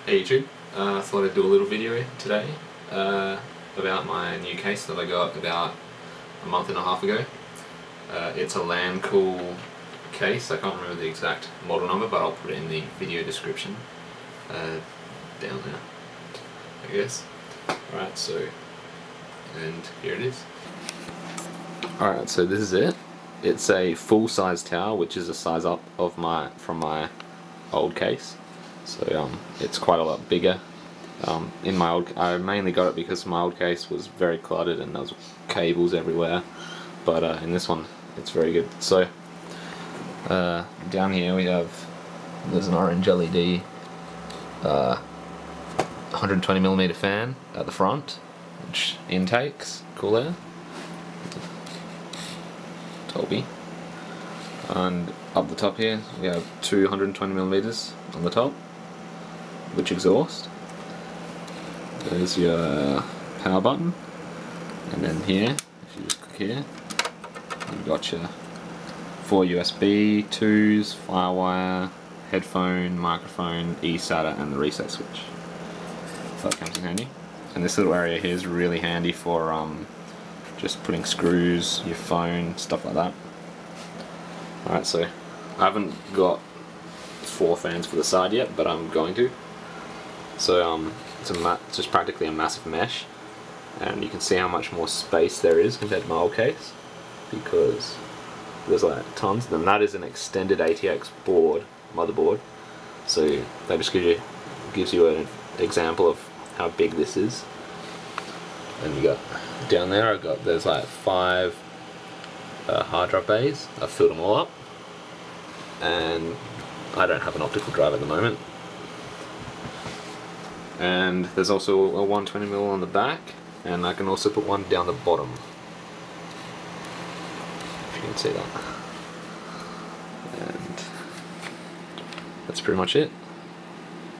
Hey YouTube, I thought I'd do a little video today about my new case that I got about a month and a half ago. It's a aerocool case. I can't remember the exact model number, but I'll put it in the video description down there, I guess. Alright, so, and here it is. Alright, so this is it. It's a full-size tower, which is a size up of from my old case. So it's quite a lot bigger. In my old, I mainly got it because my old case was very cluttered and there was cables everywhere. But in this one, it's very good. So down here we have, there's an orange LED 120mm fan at the front, which intakes cool air. Toby. And up the top here we have 220mm on the top, which exhaust. There's your power button, and then here, if you just click here, you've got your 4 USB 2s, firewire, headphone, microphone, eSATA, and the reset switch. So that comes in handy. And this little area here is really handy for just putting screws, your phone, stuff like that. Alright, so I haven't got 4 fans for the side yet, but I'm going to. So it's just practically a massive mesh, and you can see how much more space there is compared to my old case, because there's like tons. And that is an extended ATX board, motherboard. So that just gives you an example of how big this is. And you got down there, there's like 5 hard drive bays. I've filled them all up, and I don't have an optical drive at the moment. And there's also a 120mm on the back, and I can also put one down the bottom, if you can see that. And that's pretty much it.